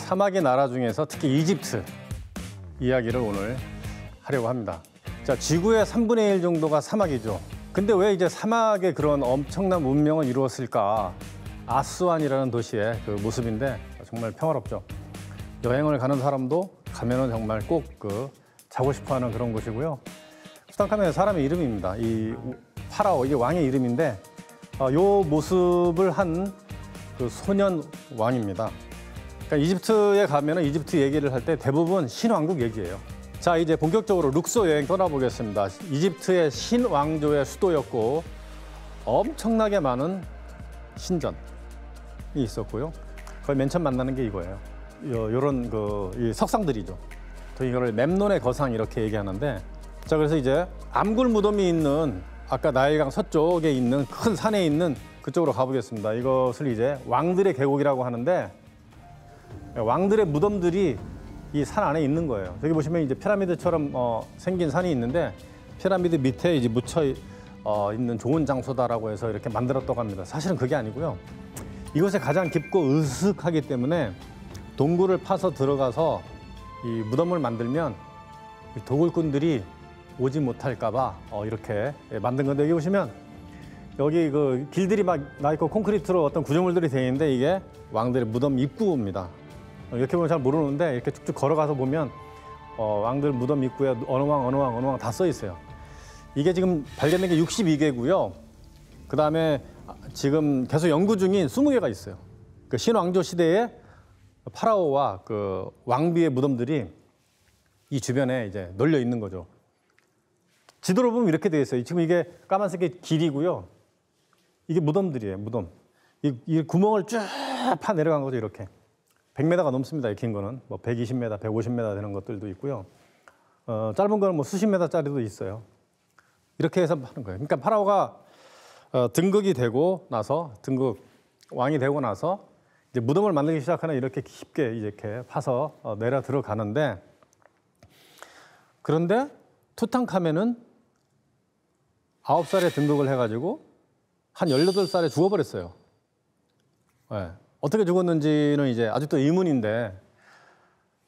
사막의 나라 중에서 특히 이집트 이야기를 오늘 하려고 합니다. 자, 지구의 3분의 1 정도가 사막이죠. 근데 왜 이제 사막에 그런 엄청난 문명을 이루었을까? 아스완이라는 도시의 그 모습인데 정말 평화롭죠. 여행을 가는 사람도 가면은 정말 꼭 자고 싶어하는 그런 곳이고요. 투탕카멘은 사람의 이름입니다. 이 파라오, 이게 왕의 이름인데 요 모습을 한 그 소년 왕입니다. 그러니까 이집트에 가면은 이집트 얘기를 할 때 대부분 신왕국 얘기예요. 자, 이제 본격적으로 룩소 여행 떠나보겠습니다. 이집트의 신왕조의 수도였고 엄청나게 많은 신전이 있었고요. 거의 맨 처음 만나는 게 이거예요. 요런 이 석상들이죠. 저희 이거를 memnon의 거상 이렇게 얘기하는데, 자, 그래서 이제 암굴 무덤이 있는 아까 나일강 서쪽에 있는 큰 산에 있는 그쪽으로 가보겠습니다. 이것을 이제 왕들의 계곡이라고 하는데 왕들의 무덤들이 이 산 안에 있는 거예요. 여기 보시면 이제 피라미드처럼 생긴 산이 있는데 피라미드 밑에 이제 묻혀 있는 좋은 장소다라고 해서 이렇게 만들었다고 합니다. 사실은 그게 아니고요. 이곳에 가장 깊고 으슥하기 때문에 동굴을 파서 들어가서 이 무덤을 만들면 도굴꾼들이 오지 못할까 봐 이렇게 만든 건데, 여기 보시면 여기 그 길들이 막 나 있고 콘크리트로 어떤 구조물들이 되어 있는데 이게 왕들의 무덤 입구입니다. 이렇게 보면 잘 모르는데 이렇게 쭉쭉 걸어가서 보면 왕들 무덤 입구에 어느 왕 다 써 있어요. 이게 지금 발견된 게 62개고요. 그다음에 지금 계속 연구 중인 20개가 있어요. 그 신왕조 시대의 파라오와 그 왕비의 무덤들이 이 주변에 이제 널려 있는 거죠. 지도로 보면 이렇게 되어 있어요. 지금 이게 까만색의 길이고요. 이게 무덤들이에요, 무덤. 이 구멍을 쭉 파 내려간 거죠, 이렇게. 100m가 넘습니다, 긴 거는. 뭐 120m, 150m 되는 것들도 있고요. 짧은 거는 뭐 수십 m짜리도 있어요. 이렇게 해서 하는 거예요. 그러니까 파라오가 등극이 되고 나서, 왕이 되고 나서 이제 무덤을 만들기 시작하는 이렇게 깊게 이렇게 파서 내려 들어가는데, 그런데 투탕카멘은 9살에 등극을 해가지고 한 18살에 죽어버렸어요. 네. 어떻게 죽었는지는 이제 아직도 의문인데,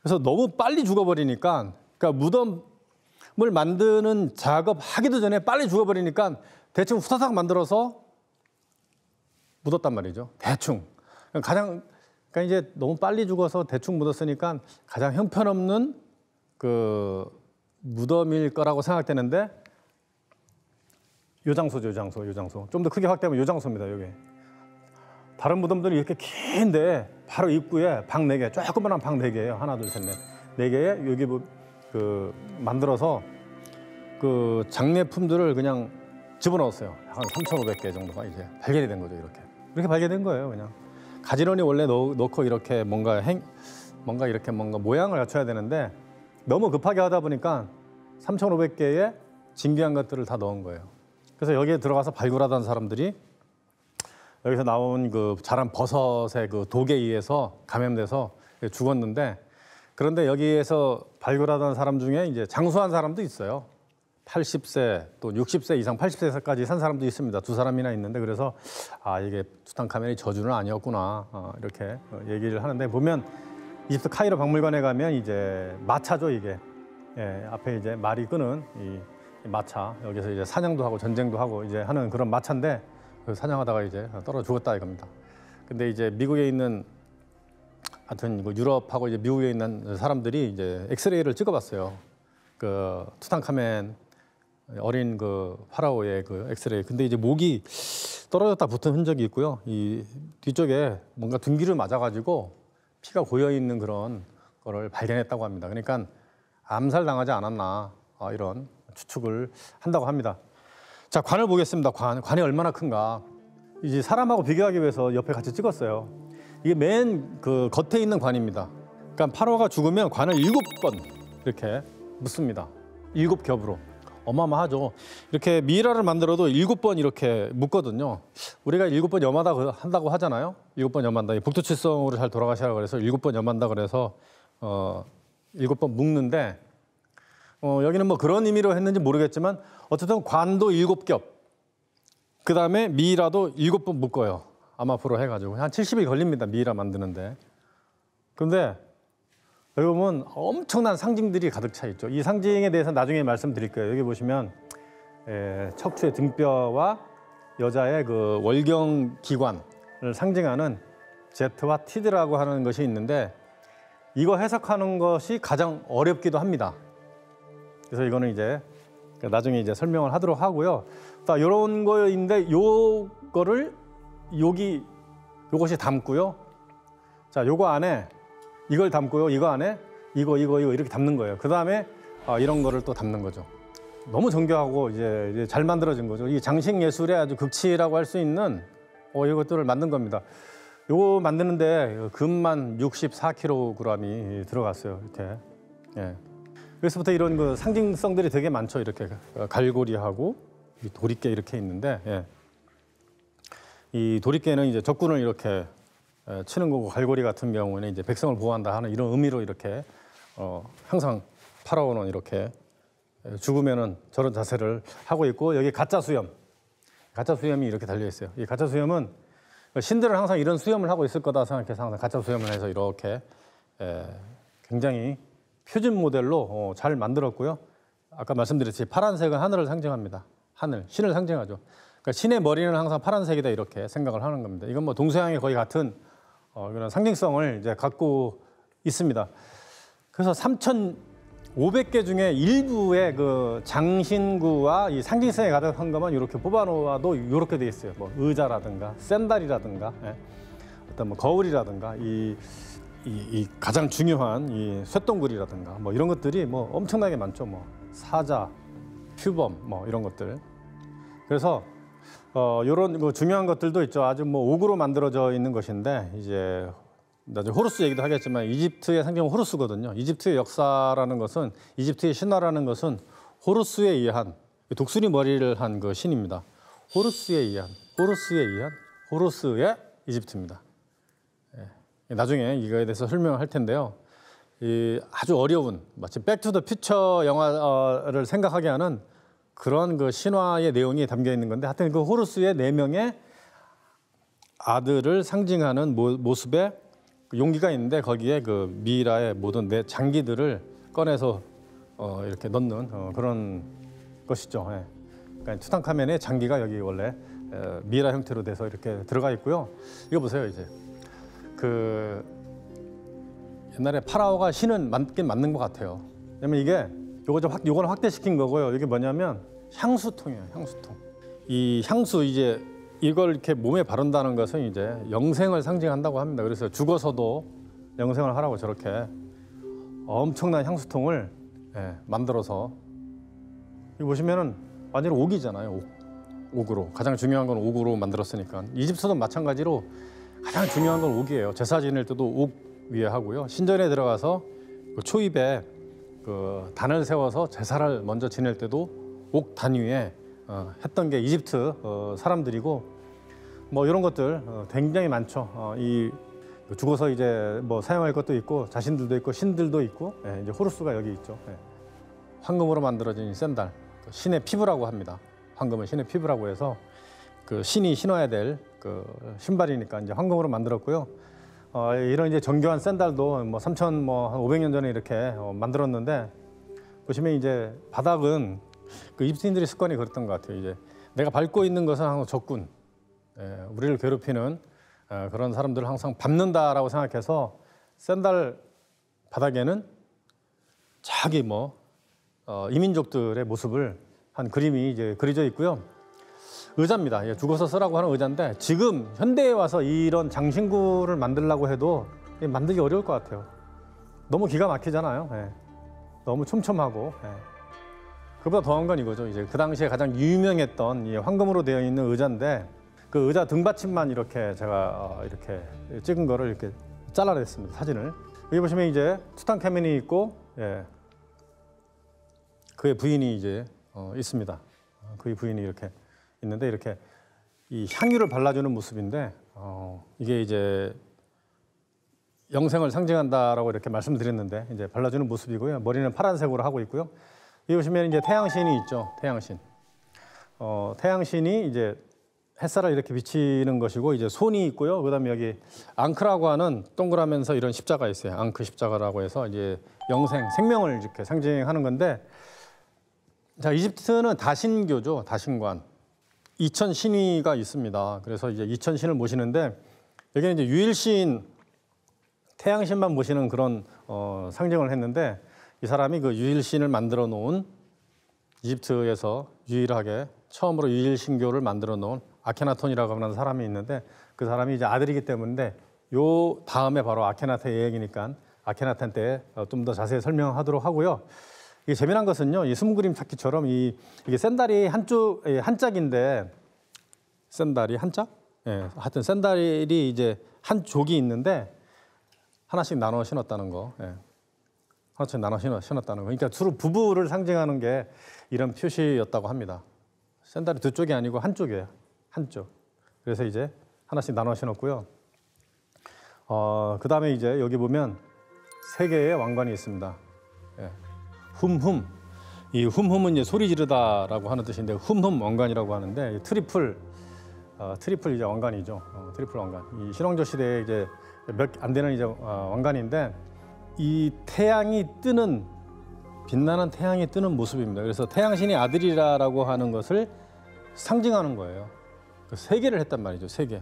그래서 너무 빨리 죽어버리니까, 그러니까 무덤을 만드는 작업하기도 전에 빨리 죽어버리니까 대충 후다닥 만들어서 묻었단 말이죠. 대충. 그러니까 이제 너무 빨리 죽어서 대충 묻었으니까 가장 형편없는 그 무덤일 거라고 생각되는데, 요 장소죠, 요 장소. 좀 더 크게 확대하면 요 장소입니다, 여기. 다른 무덤들이 이렇게 긴데 바로 입구에 방 4개, 조그만한 방 4개예요. 하나, 둘, 셋, 넷. 4개에 여기 만들어서 그 장례품들을 그냥 집어넣었어요. 한 3,500개 정도가 이제 발견이 된 거죠, 이렇게 발견된 거예요, 그냥. 가지런히 원래 넣고 이렇게 뭔가 모양을 갖춰야 되는데 너무 급하게 하다 보니까 3,500개의 진귀한 것들을 다 넣은 거예요. 그래서 여기에 들어가서 발굴하던 사람들이 여기서 나온 그 자란 버섯의 그 독에 의해서 감염돼서 죽었는데, 그런데 여기에서 발굴하던 사람 중에 이제 장수한 사람도 있어요. 80세 또 60세 이상 80세까지 산 사람도 있습니다. 2사람이나 있는데, 그래서 이게 투탕카멘의 저주는 아니었구나 이렇게 얘기를 하는데, 보면 이집트 카이로 박물관에 가면 이제 마차죠, 이게. 예, 앞에 이제 말이 끄는 이 마차, 여기서 이제 사냥도 하고 전쟁도 하고 이제 하는 그런 마차인데, 사냥하다가 이제 떨어져 죽었다 이겁니다. 근데 이제 미국에 있는, 하여튼 유럽하고 이제 미국에 있는 사람들이 이제 엑스레이를 찍어봤어요. 그 투탕카멘 어린 그 파라오의 그 엑스레이. 근데 이제 목이 떨어졌다 붙은 흔적이 있고요. 이 뒤쪽에 뭔가 둔기를 맞아가지고 피가 고여 있는 그런 거를 발견했다고 합니다. 그러니까 암살당하지 않았나 이런 추측을 한다고 합니다. 자, 관을 보겠습니다. 관이 얼마나 큰가. 이제 사람하고 비교하기 위해서 옆에 같이 찍었어요. 이게 맨 그 겉에 있는 관입니다. 그러니까 파라오가 죽으면 관을 7번 이렇게 묻습니다. 7겹으로. 어마어마하죠. 이렇게 미이라를 만들어도 7번 이렇게 묻거든요. 우리가 7번 염하다 한다고 하잖아요. 7번 염한다. 북두칠성으로 잘 돌아가시라고 그래서 7번 염한다 그래서 7번 묶는데, 여기는 뭐 그런 의미로 했는지 모르겠지만 어쨌든 관도 7겹, 그 다음에 미이라도 7번 묶어요. 아마프로 해가지고 한 70일 걸립니다, 미이라 만드는데. 그런데 여기 보면 엄청난 상징들이 가득 차 있죠. 이 상징에 대해서 나중에 말씀드릴 거예요. 여기 보시면 척추의 등뼈와 여자의 그 월경 기관을 상징하는 Z와 T라고 하는 것이 있는데 이거 해석하는 것이 가장 어렵기도 합니다. 그래서 이거는 이제 나중에 이제 설명을 하도록 하고요. 자, 이런 거인데 요거를 요것이 담고요. 자, 요거 안에 이걸 담고요. 이거 안에 이거 이렇게 담는 거예요. 그 다음에 이런 거를 또 담는 거죠. 너무 정교하고 이제 잘 만들어진 거죠. 이 장식 예술의 아주 극치라고 할 수 있는 이것들을 만든 겁니다. 요거 만드는데 금만 64kg이 들어갔어요. 이렇게. 예. 그래서부터 이런 그 상징성들이 되게 많죠. 이렇게 갈고리하고 이 도리깨 이렇게 있는데, 예. 이 도리깨는 이제 적군을 이렇게 치는 거고, 갈고리 같은 경우는 이제 백성을 보호한다 하는 이런 의미로 이렇게 항상 파라오는 이렇게 죽으면은 저런 자세를 하고 있고, 여기 가짜 수염이 이렇게 달려 있어요. 이 가짜 수염은 신들은 항상 이런 수염을 하고 있을 거다 생각해서 항상 가짜 수염을 해서 이렇게 굉장히 표준 모델로 잘 만들었고요. 아까 말씀드렸듯이 파란색은 하늘을 상징합니다. 하늘, 신을 상징하죠. 그러니까 신의 머리는 항상 파란색이다 이렇게 생각을 하는 겁니다. 이건 뭐 동서양이 거의 같은 그런 상징성을 이제 갖고 있습니다. 그래서 3,500개 중에 일부의 그 장신구와 이 상징성에 가득한 것만 이렇게 뽑아놓아도 이렇게 돼 있어요. 뭐 의자라든가 샌달이라든가, 어떤 뭐 거울이라든가 이 가장 중요한 이 쇳덩굴이라든가 뭐 이런 것들이 뭐 엄청나게 많죠. 뭐 사자, 표범 뭐 이런 것들. 그래서 이런 그 중요한 것들도 있죠. 아주 뭐 옥으로 만들어져 있는 것인데 이제 나중에 호루스 얘기도 하겠지만 이집트의 상징은 호루스거든요. 이집트의 역사라는 것은, 이집트의 신화라는 것은 호루스에 의한, 독수리 머리를 한 그 신입니다. 호루스의 이집트입니다. 나중에 이거에 대해서 설명을 할 텐데요. 이 아주 어려운, 마치 백투더 퓨처 영화를 생각하게 하는 그런 그 신화의 내용이 담겨 있는 건데, 하여튼 그 호루스의 4명의 아들을 상징하는 모습의 용기가 있는데, 거기에 그 미이라의 모든 장기들을 꺼내서 이렇게 넣는 그런 것이죠. 예. 그러니까 투탕카멘의 장기가 여기 원래 미이라 형태로 돼서 이렇게 들어가 있고요. 이거 보세요. 이제 그 옛날에 파라오가 신은 맞긴 맞는 것 같아요. 왜냐면 이게 요거는 확대시킨 거고요. 이게 뭐냐면 향수통이에요. 향수통. 이 향수, 이제 이걸 이렇게 몸에 바른다는 것은 이제 영생을 상징한다고 합니다. 그래서 죽어서도 영생을 하라고 저렇게 엄청난 향수통을 만들어서, 여기 보시면은 완전히 옥이잖아요. 옥으로. 가장 중요한 건 옥으로 만들었으니까. 이집트도 마찬가지로 가장 중요한 건 옥이에요. 제사 지낼 때도 옥 위에 하고요. 신전에 들어가서 그 초입에 그 단을 세워서 제사를 먼저 지낼 때도 옥 단 위에 했던 게 이집트 사람들이고, 뭐 이런 것들 굉장히 많죠. 이 죽어서 이제 뭐 사용할 것도 있고, 자신들도 있고, 신들도 있고, 이제 호루스가 여기 있죠. 황금으로 만들어진 샌달, 신의 피부라고 합니다. 황금은 신의 피부라고 해서 그 신이 신어야 될 그 신발이니까 이제 황금으로 만들었고요. 이런 이제 정교한 샌달도 뭐 3,500년 전에 이렇게 만들었는데, 보시면 이제 바닥은 그 이집트인들의 습관이 그랬던 것 같아요. 이제 내가 밟고 있는 것은 항상 적군, 우리를 괴롭히는 그런 사람들을 항상 밟는다라고 생각해서 샌달 바닥에는 자기 이민족들의 모습을 한 그림이 이제 그려져 있고요. 의자입니다. 죽어서 쓰라고 하는 의자인데, 지금 현대에 와서 이런 장신구를 만들려고 해도 만들기 어려울 것 같아요. 너무 기가 막히잖아요. 너무 촘촘하고. 그보다 더한 건 이거죠. 이제 그 당시에 가장 유명했던 이 황금으로 되어 있는 의자인데, 그 의자 등받침만 이렇게 제가 이렇게 찍은 거를 이렇게 잘라냈습니다. 사진을. 여기 보시면 이제 투탕카멘이 있고, 그의 부인이 이제 있습니다. 그의 부인이 이렇게 있는데, 이렇게 이 향유를 발라주는 모습인데, 이게 이제 영생을 상징한다라고 이렇게 말씀드렸는데, 이제 발라주는 모습이고요. 머리는 파란색으로 하고 있고요. 여기 보시면 이제 태양신이 있죠. 태양신. 태양신이 이제 햇살을 이렇게 비치는 것이고 이제 손이 있고요. 그다음에 여기 앙크라고 하는 동그라면서 이런 십자가 있어요. 앙크 십자가라고 해서 이제 영생, 생명을 이렇게 상징하는 건데, 자, 이집트는 다신교죠. 다신관. 이천 신위가 있습니다. 그래서 이제 이천 신을 모시는데 여기는 이제 유일신, 태양신만 모시는 그런 상징을 했는데, 이 사람이 그 유일신을 만들어 놓은, 이집트에서 유일하게 처음으로 유일신교를 만들어 놓은 아케나톤이라고 하는 사람이 있는데, 그 사람이 이제 아들이기 때문에 요 다음에 바로 아케나텐 얘기니까 아케나텐 때 좀 더 자세히 설명하도록 하고요. 이게 재미난 것은요, 이 숨그림 찾기처럼 이게 샌달이 한 짝인데, 샌달이 한 짝? 예, 하여튼 샌달이 이제 한 족이 있는데 하나씩 나눠 신었다는 거. 예. 하나씩 나눠 신었다는 거. 그러니까 서로 부부를 상징하는 게 이런 표시였다고 합니다. 샌달이 두 쪽이 아니고 한 쪽이에요. 한쪽. 그래서 이제 하나씩 나눠 신었고요. 그다음에 이제 여기 보면 세 개의 왕관이 있습니다. 예. 훔훔. 이 훔훔은 이제 소리 지르다라고 하는 뜻인데, 훔훔 왕관이라고 하는데, 트리플 이제 왕관이죠. 트리플 왕관. 이 신왕조 시대에 이제 몇 안 되는 이제 왕관인데, 이 태양이 뜨는, 빛나는 태양이 뜨는 모습입니다. 그래서 태양신이 아들이라고 하는 것을 상징하는 거예요. 세 개를 했단 말이죠. 세 개.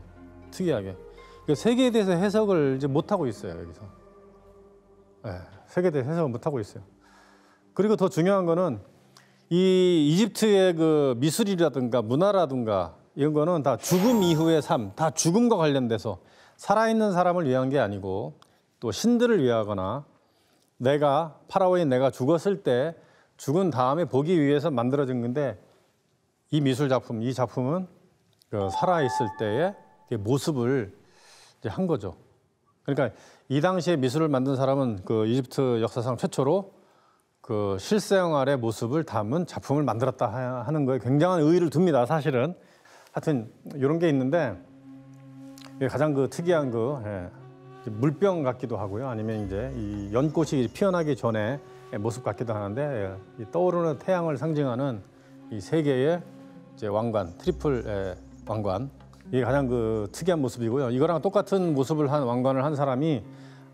특이하게. 그 세 개에 대해서 해석을 이제 못 하고 있어요. 여기서. 네, 세 개에 대해서 해석을 못 하고 있어요. 그리고 더 중요한 거는 이 이집트의 그 미술이라든가 문화라든가 이런 거는 다 죽음 이후의 삶, 다 죽음과 관련돼서 살아있는 사람을 위한 게 아니고 또 신들을 위하거나 내가 파라오인 내가 죽었을 때 죽은 다음에 보기 위해서 만들어진 건데, 이 미술 작품, 이 작품은 그 살아있을 때의 모습을 이제 한 거죠. 그러니까 이 당시에 미술을 만든 사람은 그 이집트 역사상 최초로 그 실생활의 모습을 담은 작품을 만들었다 하는 거에 굉장한 의의를 둡니다. 사실은. 하여튼 이런 게 있는데, 가장 그 특이한 물병 같기도 하고요. 아니면 이제 이 연꽃이 피어나기 전에 모습 같기도 하는데, 이 떠오르는 태양을 상징하는 이 세 개의 이제 왕관, 트리플 왕관. 이게 가장 그 특이한 모습이고요. 이거랑 똑같은 모습을 한 왕관을 한 사람이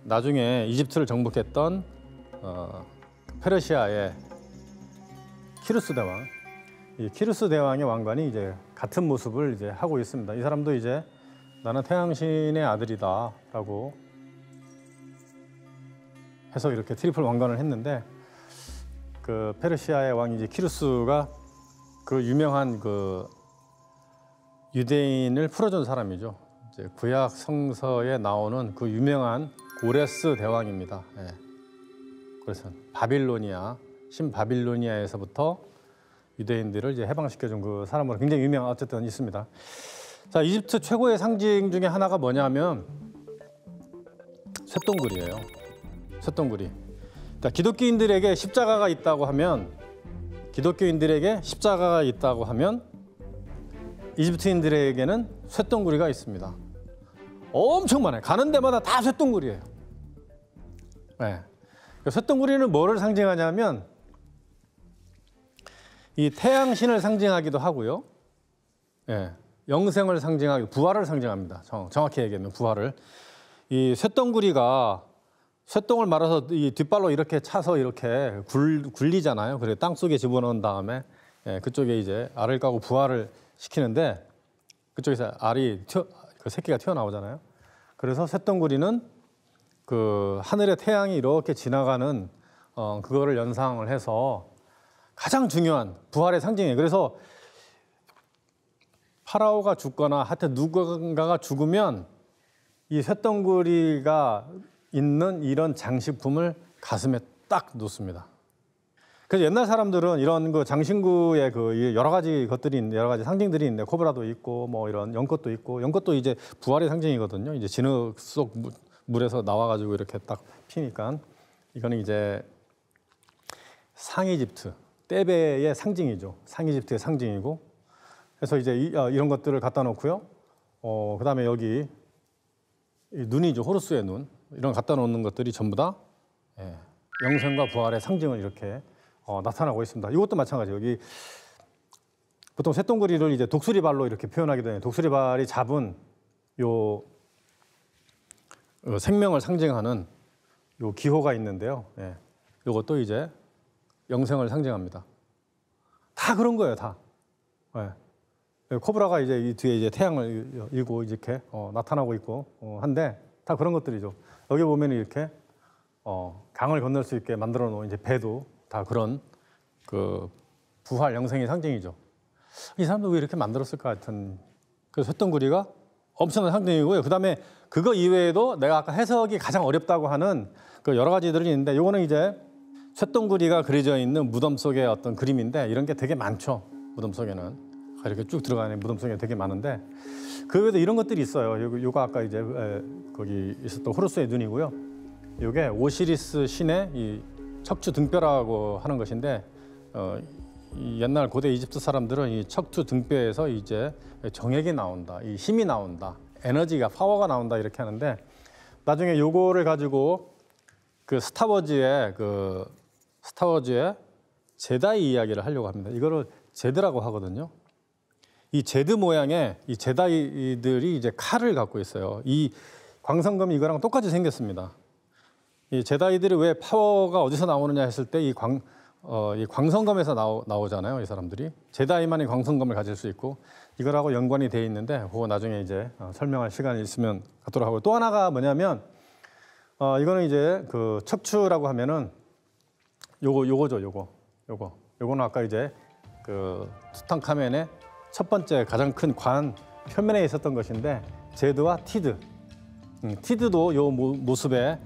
나중에 이집트를 정복했던 페르시아의 키루스 대왕. 이 키루스 대왕의 왕관이 이제 같은 모습을 이제 하고 있습니다. 이 사람도 이제 나는 태양신의 아들이다라고 해서 이렇게 트리플 왕관을 했는데, 그 페르시아의 왕 이제 키루스가 그 유명한 그 유대인을 풀어준 사람이죠. 이제 구약 성서에 나오는 그 유명한 고레스 대왕입니다. 예. 그래서 바빌로니아, 신바빌로니아에서부터 유대인들을 이제 해방시켜준 그 사람으로 굉장히 유명한 어쨌든 있습니다. 자, 이집트 최고의 상징 중에 하나가 뭐냐면 쇳덩굴이에요. 쇳덩굴이. 자, 기독교인들에게 십자가가 있다고 하면 이집트인들에게는 쇳덩굴이가 있습니다. 엄청 많아요. 가는 데마다 다 쇳덩굴이에요. 네. 쇳덩굴이는 뭐를 상징하냐면 이 태양신을 상징하기도 하고요. 예, 영생을 상징하고 부활을 상징합니다. 정확히 얘기하면 부활을. 이 쇳덩굴이가 쇳덩을 말아서 이 뒷발로 이렇게 차서 이렇게 굴리잖아요. 그래 땅 속에 집어넣은 다음에 그쪽에 이제 알을 까고 부활을 시키는데, 그쪽에서 그 새끼가 튀어나오잖아요. 그래서 쇳덩굴이는 그 하늘의 태양이 이렇게 지나가는 그거를 연상을 해서 가장 중요한 부활의 상징이에요. 그래서 파라오가 죽거나 하여튼 누군가가 죽으면 이 쇳덩굴이가 있는 이런 장식품을 가슴에 딱 놓습니다. 그래서 옛날 사람들은 이런 그 장신구에 그 여러 가지 것들이 있는데, 여러 가지 상징들이 있는데, 코브라도 있고 뭐 이런 연꽃도 있고, 연꽃도 이제 부활의 상징이거든요. 이제 진흙 속 물에서 나와가지고 이렇게 딱 피니까 이거는 이제 상이집트 떼베의 상징이죠. 상이집트의 상징이고, 그래서 이제 이런 것들을 갖다 놓고요. 그다음에 여기 눈이죠. 호루스의 눈. 이런 갖다 놓는 것들이 전부 다 영생과 부활의 상징을 이렇게 나타나고 있습니다. 이것도 마찬가지예요. 여기 보통 쇳덩구리를 이제 독수리발로 이렇게 표현하게 되는 독수리발이 잡은 요 생명을 상징하는 요 기호가 있는데요. 예. 요것도 이제 영생을 상징합니다. 다 그런 거예요, 다. 예. 코브라가 이제 이 뒤에 이제 태양을 이고 이렇게 나타나고 있고 한데 다 그런 것들이죠. 여기 보면 이렇게 강을 건널 수 있게 만들어 놓은 이제 배도 다 그런 그 부활 영생의 상징이죠. 이 사람들 왜 이렇게 만들었을까 같은 그 쇳덩구리가 엄청난 상징이고요. 그다음에 그거 이외에도 내가 아까 해석이 가장 어렵다고 하는 그 여러 가지들이 있는데 요거는 이제 쇳덩구리가 그려져 있는 무덤 속의 어떤 그림인데 이런 게 되게 많죠. 무덤 속에는 이렇게 쭉 들어가는 무덤 속에 되게 많은데 그 외에도 이런 것들이 있어요. 요거 아까 이제 거기 있었던 호루스의 눈이고요. 요게 오시리스 신의 이 척추 등뼈라고 하는 것인데 이 옛날 고대 이집트 사람들은 이 척추 등뼈에서 이제 정액이 나온다, 이 힘이 나온다, 에너지가 파워가 나온다 이렇게 하는데 나중에 요거를 가지고 그 스타워즈의 제다이 이야기를 하려고 합니다. 이거를 제드라고 하거든요. 이 제드 모양의 이 제다이들이 이제 칼을 갖고 있어요. 이 광선검이 이거랑 똑같이 생겼습니다. 이 제다이들이 왜 파워가 어디서 나오느냐 했을 때 이 광선검에서 나오잖아요. 이 사람들이 제다이만이 광선검을 가질 수 있고 이거라고 연관이 돼 있는데 그거 나중에 이제 설명할 시간이 있으면 갖도록 하고 또 하나가 뭐냐면 이거는 이제 그 척추라고 하면은 요거죠. 요거는 아까 이제 그 투탕카멘의 첫 번째 가장 큰 관 표면에 있었던 것인데 제드와 티드, 티드도 요 모습에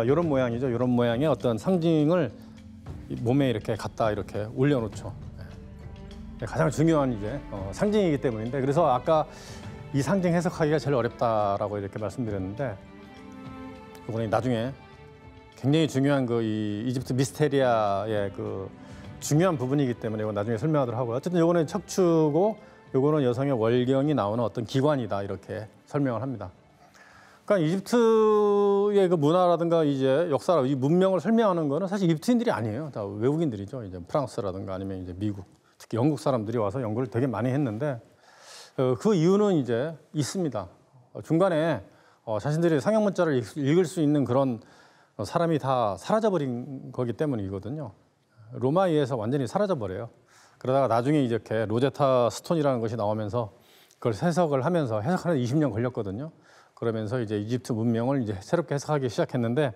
이런 모양이죠. 이런 모양의 어떤 상징을 몸에 이렇게 갖다 이렇게 올려놓죠. 가장 중요한 이제 상징이기 때문인데 그래서 아까 이 상징 해석하기가 제일 어렵다라고 이렇게 말씀드렸는데 이번에 나중에 굉장히 중요한 그 이 이집트 미스테리아의 그 중요한 부분이기 때문에 이건 나중에 설명하도록 하고요. 어쨌든 이거는 척추고 요거는 여성의 월경이 나오는 어떤 기관이다 이렇게 설명을 합니다. 그러니까 이집트의 그 문화라든가 이제 역사라 이 문명을 설명하는 거는 사실 이집트인들이 아니에요. 다 외국인들이죠. 이제 프랑스라든가 아니면 이제 미국, 특히 영국 사람들이 와서 연구를 되게 많이 했는데 그 이유는 이제 있습니다. 중간에 자신들이 상형 문자를 읽을 수 있는 그런 사람이 다 사라져버린 거기 때문이거든요. 로마에서 완전히 사라져버려요. 그러다가 나중에 이렇게 로제타 스톤이라는 것이 나오면서 그걸 해석을 하면서 해석하는 20년 걸렸거든요. 그러면서 이제 이집트 문명을 이제 새롭게 해석하기 시작했는데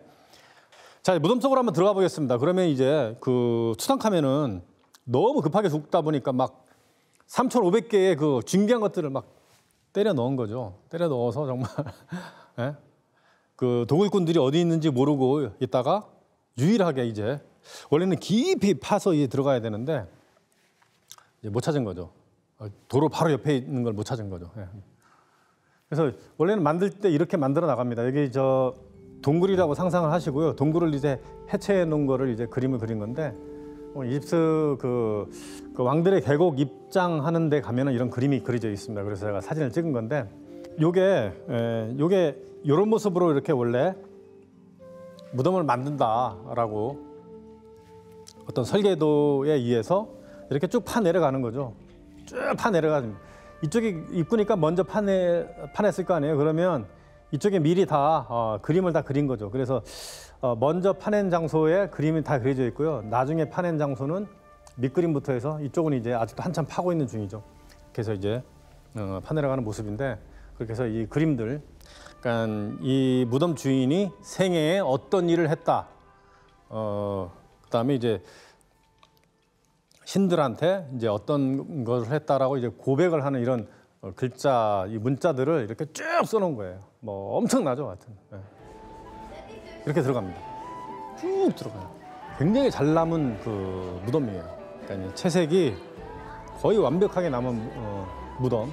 자, 무덤 속으로 한번 들어가 보겠습니다. 그러면 이제 그 투탕카멘은 너무 급하게 죽다 보니까 막 3,500개의 그 중요한 것들을 막 때려 넣은 거죠. 때려 넣어서 정말 예? 그 도굴꾼들이 어디 있는지 모르고 있다가 유일하게 이제 원래는 깊이 파서 이제 들어가야 되는데 이제 못 찾은 거죠. 도로 바로 옆에 있는 걸 못 찾은 거죠. 예. 그래서 원래는 만들 때 이렇게 만들어 나갑니다. 여기 저 동굴이라고 상상을 하시고요. 동굴을 이제 해체해 놓은 거를 이제 그림을 그린 건데 이집트 그 왕들의 계곡 입장하는 데 가면은 이런 그림이 그려져 있습니다. 그래서 제가 사진을 찍은 건데 요게 이런 모습으로 이렇게 원래 무덤을 만든다라고 어떤 설계도에 의해서 이렇게 쭉 파 내려가는 거죠. 쭉 파 내려가는. 이쪽이 입구니까 먼저 파냈을 거 아니에요. 그러면 이쪽에 미리 다 그림을 다 그린 거죠. 그래서 먼저 파낸 장소에 그림이 다 그려져 있고요. 나중에 파낸 장소는 밑그림부터 해서 이쪽은 이제 아직도 한참 파고 있는 중이죠. 그래서 이제 파 내려가는 모습인데 그렇게 해서 이 그림들, 그러니까 이 무덤 주인이 생애에 어떤 일을 했다. 그다음에 이제 신들한테 이제 어떤 것을 했다라고 이제 고백을 하는 이런 글자, 이 문자들을 이렇게 쭉 써놓은 거예요. 뭐 엄청나죠, 하여튼. 네. 이렇게 들어갑니다. 쭉 들어가요. 굉장히 잘 남은 그 무덤이에요. 그러니까 채색이 거의 완벽하게 남은 무덤.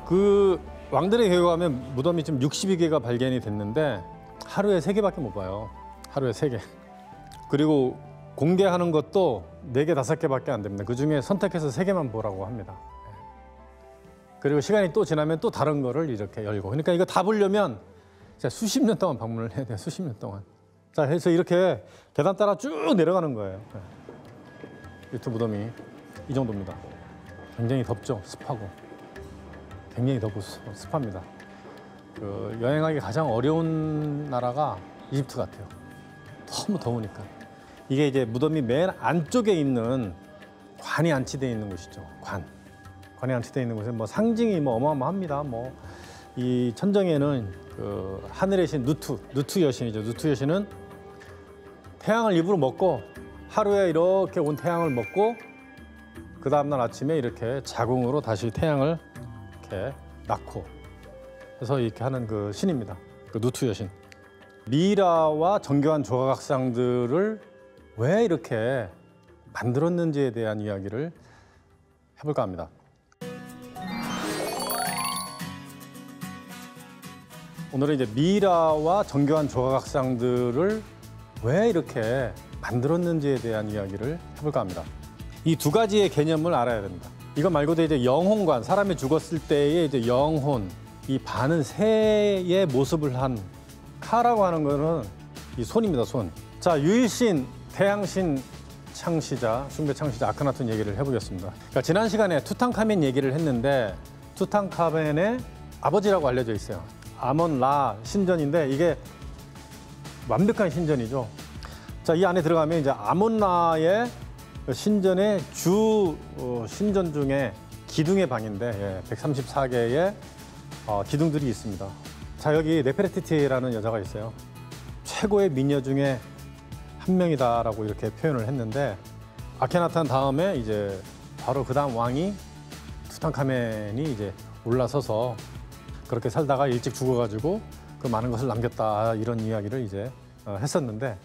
그 왕들의 계곡 가면 무덤이 지금 62개가 발견이 됐는데 하루에 3개밖에 못 봐요. 하루에 3개. 그리고 공개하는 것도 4개, 5개밖에 안 됩니다. 그중에 선택해서 3개만 보라고 합니다. 그리고 시간이 또 지나면 또 다른 거를 이렇게 열고. 그러니까 이거 다 보려면 진짜 수십 년 동안 방문을 해야 돼요. 수십 년 동안. 자, 해서 이렇게 계단 따라 쭉 내려가는 거예요. 이집트 무덤이 이 정도입니다. 굉장히 덥죠. 습하고. 굉장히 덥고 습합니다. 그 여행하기 가장 어려운 나라가 이집트 같아요. 너무 더우니까. 이게 이제 무덤이 맨 안쪽에 있는 관이 안치되어 있는 곳이죠. 관이 안치되어 있는 곳에 뭐 상징이 뭐 어마어마합니다. 뭐 이 천정에는 그 하늘의 신 누투 여신이죠. 누투 여신은 태양을 일부러 먹고 하루에 이렇게 온 태양을 먹고 그 다음날 아침에 이렇게 자궁으로 다시 태양을 이렇게 낳고 그래서 이렇게 하는 그 신입니다. 그 누투 여신. 미이라와 정교한 조각상들을 왜 이렇게 만들었는지에 대한 이야기를 해볼까 합니다. 오늘은 이제 미이라와 정교한 조각상들을 왜 이렇게 만들었는지에 대한 이야기를 해볼까 합니다. 이 두 가지의 개념을 알아야 됩니다. 이거 말고도 이제 영혼관, 사람이 죽었을 때의 이제 영혼, 이 반은 새의 모습을 한 카라고 하는 거는 이 손입니다, 손. 자, 유일신, 태양신 창시자, 숭배 창시자 아크나톤 얘기를 해보겠습니다. 그러니까 지난 시간에 투탕카멘 얘기를 했는데 투탕카멘의 아버지라고 알려져 있어요. 아몬-라 신전인데 이게 완벽한 신전이죠. 자, 이 안에 들어가면 이제 아몬-라의 신전의 주 신전 중에 기둥의 방인데 134개의 기둥들이 있습니다. 자, 여기 네페르티티라는 여자가 있어요. 최고의 미녀 중에 한 명이다라고 이렇게 표현을 했는데 아케나탄 다음에 이제 바로 그 다음 왕이 투탕카멘이 이제 올라서서 그렇게 살다가 일찍 죽어가지고 그 많은 것을 남겼다 이런 이야기를 이제 했었는데